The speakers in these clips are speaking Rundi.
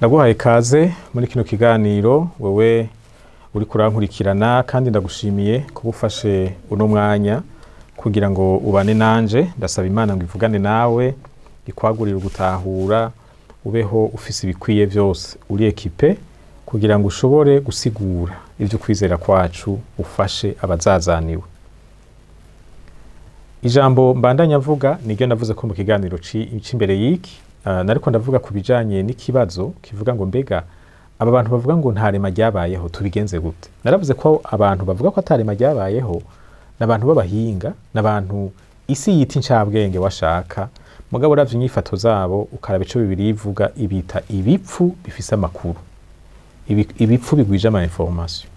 Ndaguhaye kaze muri kino kiganiro wewe uri kurankurikirana kandi ndagushimiye kubufashe uno mwanya kugira ngo ubane nanje. Ndasaba Imana ngo ivugane nawe ikwagurira gutahura ubeho ufise ibikwiye byose uri ekipe kugira ngo ushobore gusigura ivyo kwizera kwacu ufashe abazazaniwe. Ijambo mbandanya vuga niryo navuze ko mu kiganiro c'imbere yiki nariko ndavuga ku bijanye n'ikibazo kivuga ngo mbega aba bantu bavuga ngo ntarema ryabayeho tubigenze gute. Naravuze ko abantu bavuga ko atarema ryabayeho n'abantu b'abahinga, n'abantu isi yita incabwenge washaka, mugabo uravye inyifato zabo ukaraba ico Bibiliya ivuga ibita ibipfu bifise amakuru, ibipfu bigwije ama information.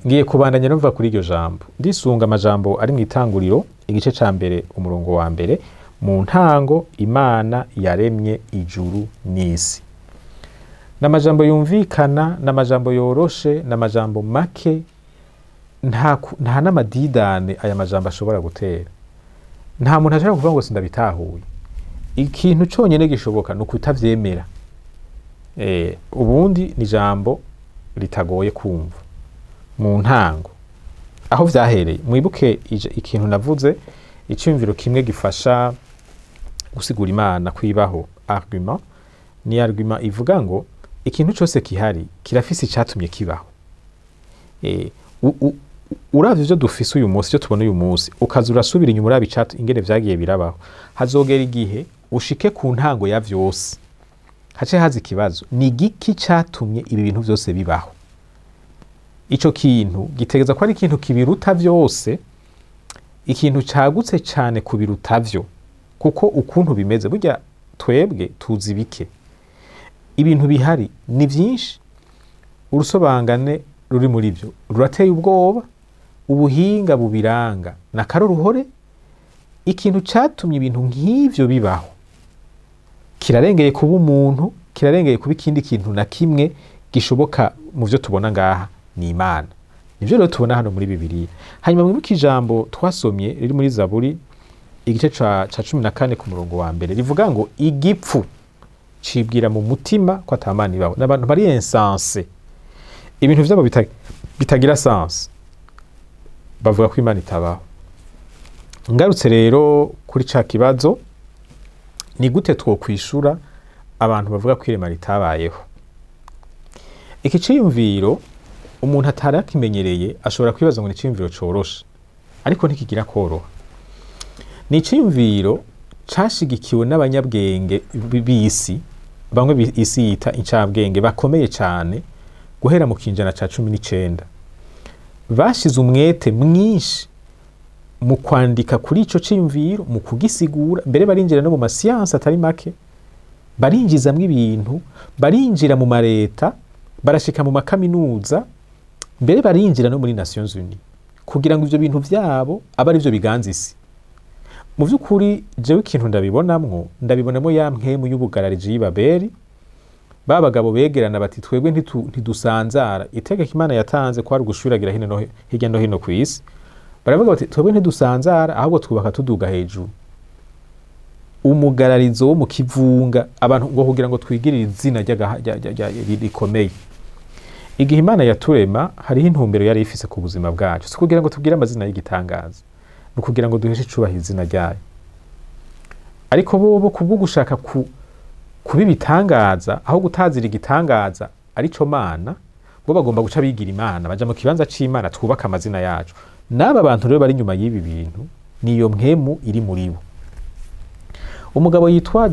Ngiye kubandanya numva kuri iryo jambo ndisunga amajambo ari mu Itanguriro igice ca mbere umurongo wa mbere, mu ntango Imana yaremye ijuru n'isi. N'amajambo yumvikana, n'amajambo yoroshe, n'amajambo make, nta n'amadidane aya majambo ashobora gutera. Nta muntu ashobora kuvuga ngo sindabitahuye. Ikintu conyene gishoboka no kutavyemera. Ubundi ni jambo ritagoye kumva. Mu ntango aho vyahereye mwibuke ikintu navuze, iciyumviro kimwe gifasha gusigura Imana kwibaho argument ni argument ivuga ngo ikintu cyose kihari kirafise icatumye kibaho. Uravye ivyo dufise uyu munsi, cyo tubona uyu munsi, ukaza urasubira inyuma urabe icatu ingene vyagiye birabaho, hazogera igihe ushike ku ntango ya vyose hace haza ikibazo ni igiki catumye ibi bintu vyose bibaho. Ico kintu gitegeza ko ari ikintu kibiruta vyose, ikintu cagutse cyane kubiruta vyo, kuko ukuntu bimeze burya twebwe tuzi bike, ibintu bihari ni vyinshi, urusobangane ruri muri vyo rurateye ubwoba, ubuhinga bubiranga na karoruhore. Ikintu catumye ibintu nk'ivyo bibaho kirarengeye kuba umuntu, kirarengeye kuba ikindi kintu na kimwe gishoboka mu vyo tubona ngaha ni Imana. Nivyo rero tubona hano muri Bibiliya. Hanyuma mwibuke ijambo twasomye riri muri Zaburi igice ca 14 ku murongo wa mbere rivuga ngo igipfu cibwira mu mutima ko atamana ibaho. N'abantu bari insensé, ibintu vyabo bitagira sens, bavuga ko Imana itabaho. Ngarutse rero kuri ca kibazo, ni gute twokwishura abantu bavuga ko irema ritabayeho. Iki ciyumviro umuntu atarakimenyereye ashobora kwibaza ngo ni ciyumviro coroshe, ariko ntikigira koroha. Ni ciyumviro cashigikiwe n'abanyabwenge b'isi, bamwe isi yita incabwenge bakomeye cyane guhera mu kinjana ca 19. Bashize umwete mwinshi mu kwandika kuri ico ciyumviro, mu kugisigura, mbere barinjira no mu masiyansi atari make, barinjizamwe ibintu, barinjira mu mareta, barashika mu makaminuza, mbere barinjira no muri Nations Unies kugira ngo ivyo bintu vyabo aba ari vyo biganza isi. Mu vy'ukuri jewe ikintu ndabibonamo ya mpwemu y'ubugarariji y'Ibabeli, babagabo begerana bati twebwe ntidusanzara, itegeko Imana yatanze ko ari ugushwiragira hirya no hino kw'isi. Baravuga bati twebwe ntidusanzara, ahubwo twubaka tuduga hejuru. Umugararizo wo mu kivunga abantu ngo kugira ngo twigirire izina rikomeye. Igihe Imana yaturema hariho intumbero yari ifise ku buzima bwacu, si kugira ngo tubwire amazina y'igitangaza, no kugira ngo duheshe icubahiro izina ryayo. Ariko bo kubwo gushaka kuba ibitangaza aho gutazira igitangaza arico Mana, bo bagomba guca bigira Imana, baja mu kibanza c'Imana twubaka amazina yacu. N'aba bantu rero bari nyuma y'ibi bintu niyo mpwemu iri muri bo. Umugabo yitwa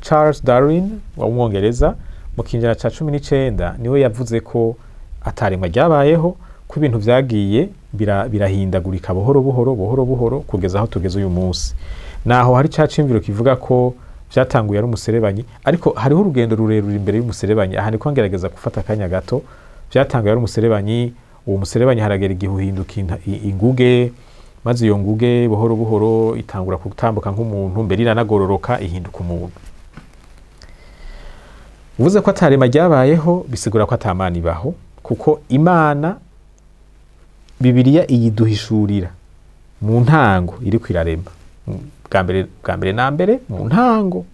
Charles Darwin wa Umwongereza mu kinjana ca 19 niwe yavuze ko ataremwa ryabayeho, ko ibintu vyagiye birahindagurika buhoro buhoro kugeza aho tugeze uyu munsi. Naho hari cacimviro kivuga ko vyatanguye ari umuserebanyi, ariko hariho urugendo rurerure imbere y'umuserebanyi. Aha niko ngerageza gufata akanya gato. Vyatanguye ari umuserebanyi, uwo muserebanyi haragera igihe uhinduka inguge, maze iyo nguge buhoro buhoro itangura gutambuka nk'umuntu, mbere iranagororoka ihinduka umuntu. Uvuze ko atarema ryabayeho bisigura ko atamana ibaho, kuko Imana Bibiliya iyiduhishurira mu ntango iri kwirarema. Bwa mbere na mbere mu ntango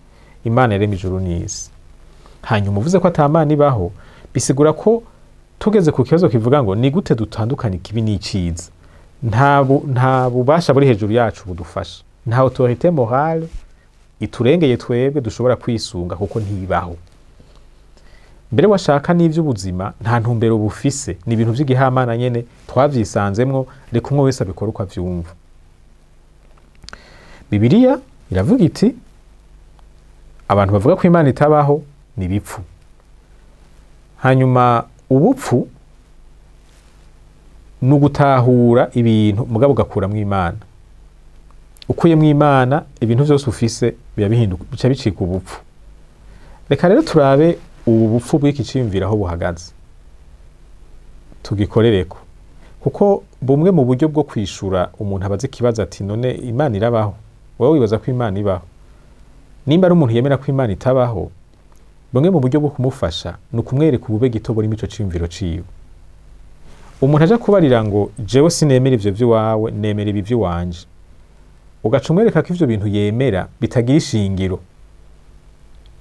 Imana yaremye ijuru n'isi. hanyuma uvuze ko atamana ibaho bisigura ko tugeze ku kibazo kivuga ngo ni gute dutandukanye ikibi n'iciza. Nta bubasha buri hejuru yacu budufasha, nta autorité morale iturengeye twebwe dushobora kwisunga kuko ntibaho. Mbere washaka n'ivy'ubuzima nta ntumbero bufise, ni ibintu vy'igihamana nyene twavyisanzemwo, reka umwe wese abikora uko avyumva. Bibiliya iravuga iti abantu bavuga ko Imana itabaho ni bipfu. Hanyuma ubupfu ni ugutahura ibintu mugabo ugakuramwo Imana. Ukuyemwo Imana ibintu vyose ufise biba bihinduka, bica bicika ubupfu. Reka rero turabe ubu bupfu bw'iki ciyumviro aho buhagaze, tugikorereko, kuko bumwe mu buryo bwo kwishura umuntu abaza ikibazo ati none Imana irabaho, wowe wibaza ko Imana ibaho. Nimba ari umuntu yemera ko Imana itabaho, bumwe mu buryo bwo kumufasha ni ukumwereka ubube gito buri mico ciyumviro ciwe. Umuntu aja kubarira ngo jewe sinemera ivyo vy'iwawe, nemera ibi vy'iwanje, ugaca umwereka ko ivyo bintu yemera bitagira ishingiro,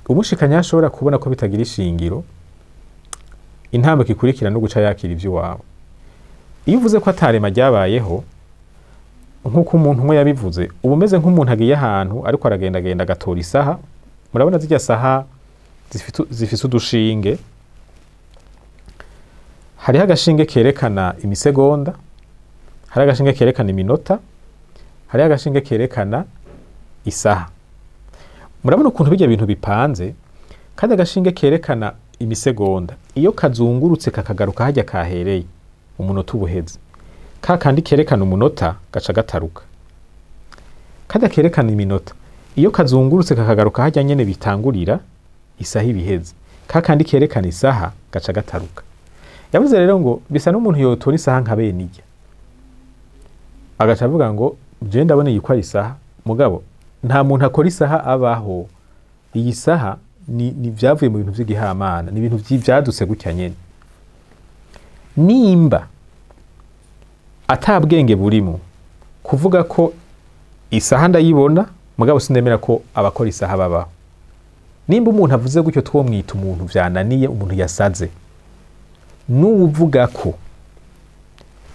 umushikanya ashobora kubona ko bitagira ishingiro, intambwe ikurikira no guca yakira ivy'iwawe. Iyo uvuze ko atarema ryabayeho nk'uko umuntu umwe yabivuze, uba umeze nk'umuntu agiye ahantu ariko aragendagenda agatora isaha. Murabona zirya saha zifise udushinge, hariho agashinge kerekana imisegonda, hariho agashinge kerekana iminota, hariho agashinge kerekana isaha. Murabona ukuntu bijya bintu bipanze, kandi agashinge kerekana imisegonda iyo kazungurutse kakagaruka hajya kahereye umunota ubuheze, kandi kerekana umunota gaca gataruka. Kada kerekana iminota iyo kazungurutse kakagaruka hajya nyene bitangurira isaha ibiheze, kandi kerekana isaha gaca gataruka. Yavuze rero ngo bisa n'umuntu yotora isaha nka benijya, agaca avuga ngo je ndabona yikwa isaha, mugabo nta muntu akora isaha abaho. Iyi saha ni vyavuye mu bintu vy'igihamana, ni ibintu vyadutse gutya nyene. Nimba atabwenge burimo kuvuga ko isaha ndayibona mugabo sindemera ko abakora isaha babaho, nimba umuntu avuze gutyo twomwita umuntu vyananiye, umuntu yasaze. N'uvuga ko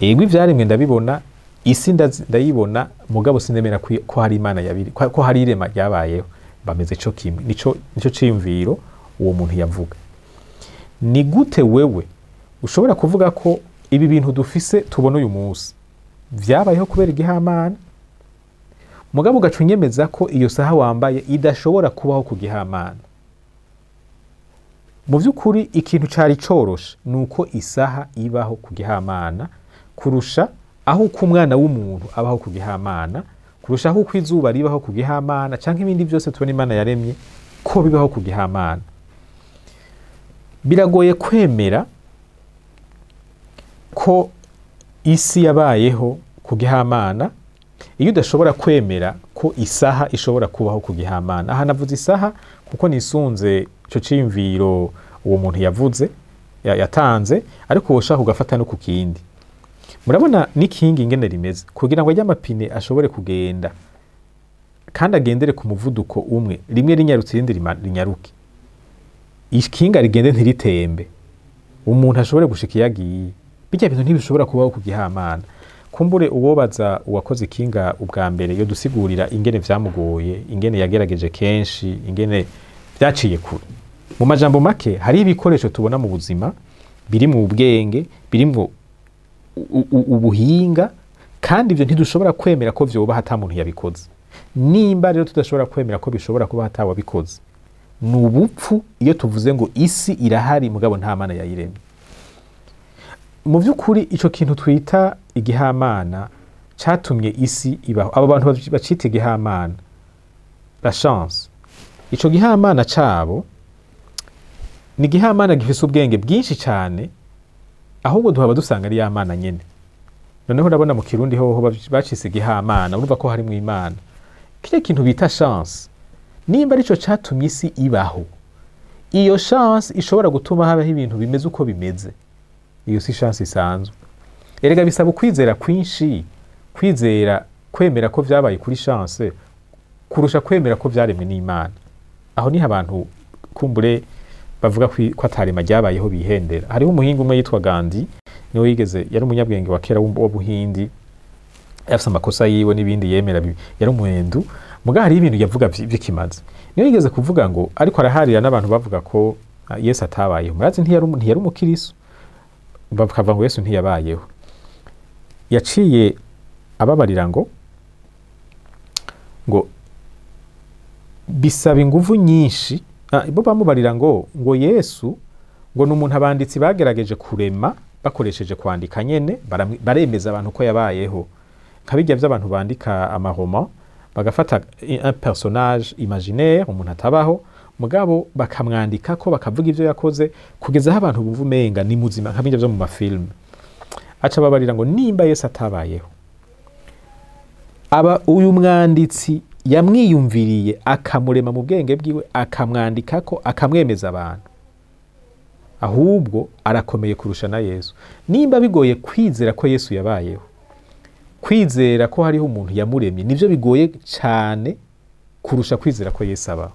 ego ivyaremwe ndabibona, isi ndayibona, mugabo sindemera ko hari Imana yabiri, ko hari irema ryabayeho, bameze cyo kimwe. Nico ciyumviro uwo muntu yavuga. Ni gute wewe ushobora kuvuga ko ibi bintu dufise tubona uyu munsi vyabayeho kubera igihamana, mugabo ugaca unyemeza ko iyo saha wambaye idashobora kubaho ku gihamana? Mu vy'ukuri ikintu cari coroshe nuko isaha ibaho ku gihamana kurusha aho uko umwana w'umuntu abaho ku gihamana, kurusha aho uko izuba ribaho ku gihamana, canke ibindi byose tubona Imana yaremye ko bibaho ku gihamana. Biragoye kwemera ko isi yabayeho ku gihamana iyo udashobora kwemera ko isaha ishobora kubaho ku gihamana. Aha navuze isaha kuko nisunze ico ciyumviro uwo muntu yavuze yatanze, ariko woshaka ugafata no ku kindi. Murabona n'ikingi ingene rimeze, kugira ngo ry'amapine ashobore kugenda kandi agendere ku muvuduko umwe, rimwe rinyarutse irindi rinyaruke, ikinga rigende ntiritembe, umuntu ashobore gushika iyagiye. Bijya bintu ntibishobora kubaho ku gihamana. Kumbure uwobaza uwakoze ikinga ubwa mbere yo dusigurira ingene vyamugoye, ingene yagerageje kenshi, ingene vyaciye kure. Mu majambo make hari ibikoresho tubona mu buzima biri mu ubwenge, biri mu ubuhinga, kandi ivyo ntidushobora kwemera ko vyoba hata muntu yabikoze. Nimba rero tudashobora kwemera ko bishobora kuba hata wabikoze, ni ubupfu iyo tuvuze ngo isi irahari mugabo nta Mana yayiremye. Mu vy'ukuri ico kintu twita igihamana catumye isi ibaho. Abo bantu bacita igihamana la chance, ico gihamana cabo ni igihamana gifise ubwenge bwinshi cyane, ahubwo duhaba dusanga ari ya Mana nyene. Noneho urabona mu Kirundi hoho bacise igihamana, urumva ko hari mu Imana. Kile kintu bita chance, nimba arico catumye isi ibaho, iyo chance ishobora gutuma habaho ibintu bimeze uko bimeze, iyo si chance isanzwe. Erega bisaba kwizera kwinshi, kwizera kwemera ko vyabaye kuri chance kurusha kwemera ko vyaremwe n'Imana. Aho ni abantu kumbure bavuga ko atarema ryabayeho bihendera. Hariho umuhinga umwe yitwa Gandhi, niwe yigeze, yari umunyabwenge wa kera w'Ubuhindi, yafise amakosa yiwe n'ibindi yemera, yari umuhendu, muga hari ibintu yavuga vy'ikimazi. Niwe yigeze kuvuga ngo ariko araharira n'abantu bavuga ko Yesu atabayeho. Murazi ntiyari umukristo, bakavuga ngo Yesu ntiyabayeho. Yaciye ababarira ngo bisaba inguvu nyinshi, bo bamubarira ngo Yesu ngo n'umuntu abanditsi bagerageje kurema bakoresheje kwandika nyene, baremeza abantu ko yabayeho. Nkabijya by'abantu bandika amaroman, bagafata un personnage imaginaire, umuntu atabaho, mugabo bakamwandika ko bakavuga ivyo yakoze kugeza aho abantu bumva umenga ni muzima, nkabijya byo mu mafilm. Aca babarira ngo nimba Yesu atabayeho, uyu mwanditsi yamwiyumviriye akamurema mu bwenge bwiwe, akamwandika ko, akamwemeza abantu, ahubwo arakomeye kurusha na Yesu. Nimba bigoye kwizera ko Yesu yabayeho, kwizera ko hariho umuntu yamuremye nivyo bigoye cyane kurusha kwizera ko Yesu abaho.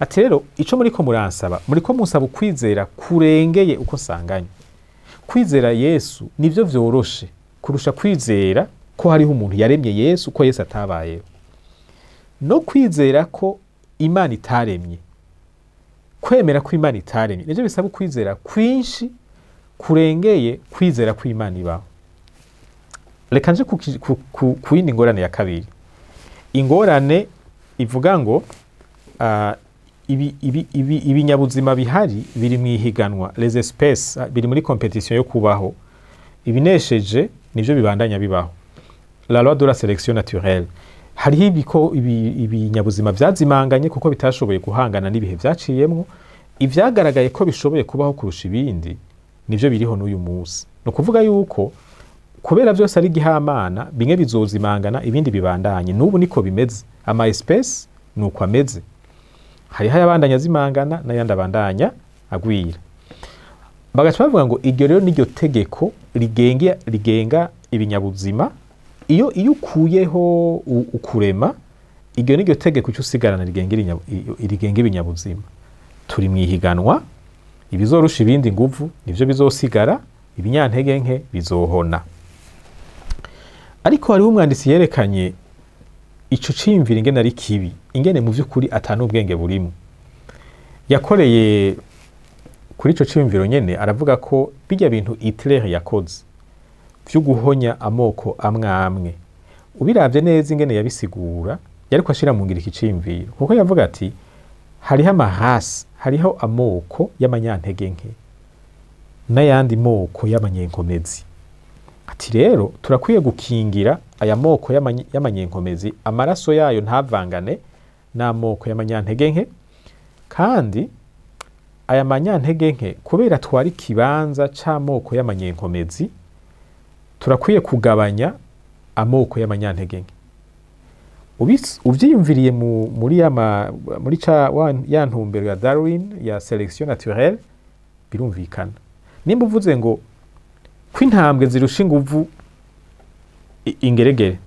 Ati rero ico muriko muransaba, muriko musaba kwizera kurengeye uko sanganye. Kwizera Yesu nivyo vyoroshe kurusha kwizera ko hariho umuntu yaremye Yesu, ko Yesu atabayeho. No kwizera ko Imana itaremye, kwemera ko Imana itaremye, nivyo bisaba kwizera kwinshi kurengeye kwizera ko Imana ibaho. Reka nje ku yindi ngorane ya kabiri. Ingorane ivuga ngo ibinyabuzima bihari biri mu ihiganwa, les espèces biri muri competition yo kubaho, ibinesheje nivyo bibandanya bibaho, la loi de la sélection naturelle. Hariho ibinyabuzima vyazimanganye kuko bitashoboye guhangana n'ibihe vyaciyemwo, ivyagaragaye ko bishoboye kubaho kurusha ibindi nivyo biriho n'uyu munsi. No kuvuga yuko kubera vyose ari gihamana, bimwe bizozimangana ibindi bibandanye. N'ubu niko bimeze, ama espèce nuko ameze. Hariho ayabandanya zimangana n'ayandi abandanya agwira. Bagaca bavuga ngo iryo rero niryo tegeko rigenga ibinyabuzima. Iyo ukuyeho ukurema, iryo niryo tegeko cyusigarana rigenga ibinyabuzima. Turi mu ihiganwa, ibizorusha ibindi nguvu nivyo bizosigara, ibinyantege nke bizohona. Ariko hariho umwanditsi yerekanye ico ciyumvira ingene ari kibi, ingene mu vy'ukuri atanu ubwenge burimo. Yakoreye kuri ico ciyumviro nyene, aravuga ko bijya bintu Hitler yakoze vyo guhonya amoko amwe, ubiravye neza ingene yabisigura, yariko ashira mu ngiro iki ciyumviro, kuko yavuga ati hariho amahasi, hariho amoko y'amanyantege nke n'ayandi moko y'amanyenkomezi. Ati rero turakwiye gukingira aya moko y'amanyenkomezi, amaraso yayo ntavangane n'amoko y'amanyantege nke, kandi aya manyantege nke kubera twari kibanza c'amoko y'amanyenkomezi, turakwiye kugabanya amoko y'amanyantege nke. Uvyiyumviriye muri ya ntumbero ya Darwin ya sélection naturelle, birumvikana. Nimba uvuze ngo kw'intambwe zirusha inguvu ingeregere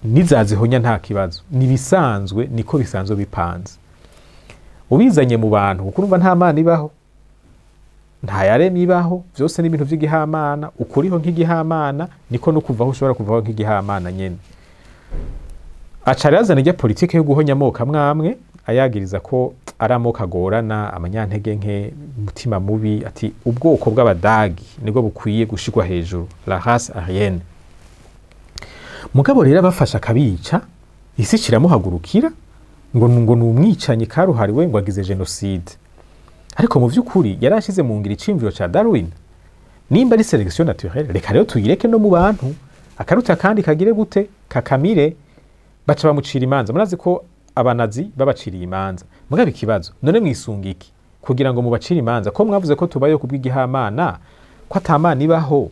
nizazihonya nta kibazo, nibisanzwe, niko bisanzwe bipanze. Ubizanye mu bantu kuko urumva nta Mana ibaho, nta yaremye ibaho, vyose n'ibintu vy'igihamana, ukuriho nk'igihamana, niko no kuvaho ushobora kuvaho nk'igihamana nyene. Aca razana ijya politike yo guhonya amoko amwe, ayagiriza ko ari amoko agorana, amanyantege nke, umutima mubi. Ati ubwoko bw'Abadagi nibwo bukwiye gushirwa hejuru, la race aryenne. Mugabo rero bafasha akabica, isi kiramuhagurukira ngo n'umwicanyi karuhariwe, ngo agize genocide. Ariko mu vy'ukuri yarashize mu ngiro iciyumviro ca Darwin. Nimba ari sélection naturelle, reka rero tuyireke no mu bantu, akaruta kandi kagire gute, kakamire. Baca bamucira imanza. Murazi ko abanazi babaciriye imanza. Mugabe ikibazo, none mwisunga iki kugira ngo mubacire imanza? Ko mwavuze ko tubayo kubw'igihamana, ko atamana ibaho,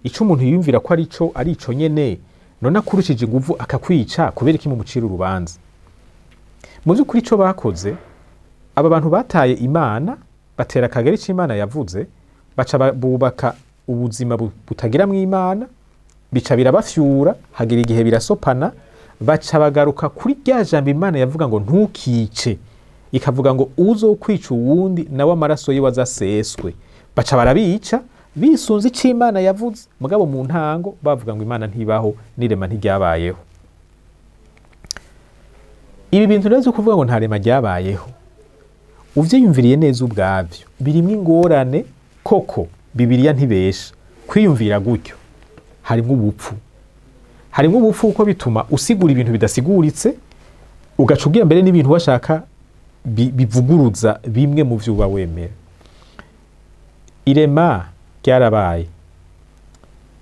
ico umuntu yiyumvira ko ari ico nyene, none akurushije inguvu akakwica kubera iki mumucira urubanza? Mu by'ukuri ico bakoze, aba bantu bataye Imana, batera akagari c'Imana yavuze, baca bubaka ubuzima butagira mu Imana, bica birabafyura, hagira igihe birasopana, baca bagaruka kuri rya jambo Imana yavuga ngo ntukice. ikavuga ngo uzokwica uwundi nawe amaraso yiwe azaseswe, baca barabica bisunze ico Imana yavuze, mugabo mu ntango bavuga ngo Imana ntibaho n'irema ntiryabayeho. Ibi bintu rero kuvuga ngo nta rema ryabayeho, uvyiyumviriye neza ubwavyo birimwo ingorane koko. Bibiliya ntibesha, kwiyumvira gutyo harimwo ubupfu, harimwo ubupfu kuko bituma usigura ibintu bidasiguritse, ugaca ubwira mbere n'ibintu washaka bivuguruza bimwe mu vyo uba wemera. Irema ryarabaye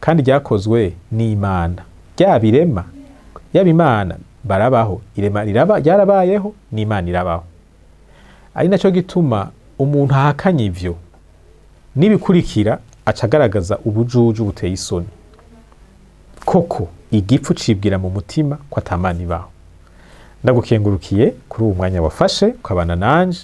kandi ryakozwe n'Imana, ryaba irema yaba Imana barabaho, irema ryarabayeho n'Imana irabaho. Ari naco gituma umuntu ahakanye ivyo nibikurikira aca agaragaza ubujuju buteye isoni. Koko igipfu cibwira mu mutima ko atamana ibaho. Ndagukengurukiye kuri uwo mwanya wafashe ukabana nanje.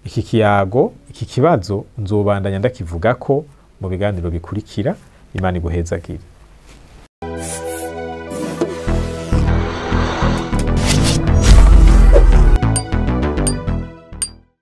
Iki kiyago, iki kibazo nzobandanya ndakivugako mu biganiro bikurikira. Imana iguhezagire.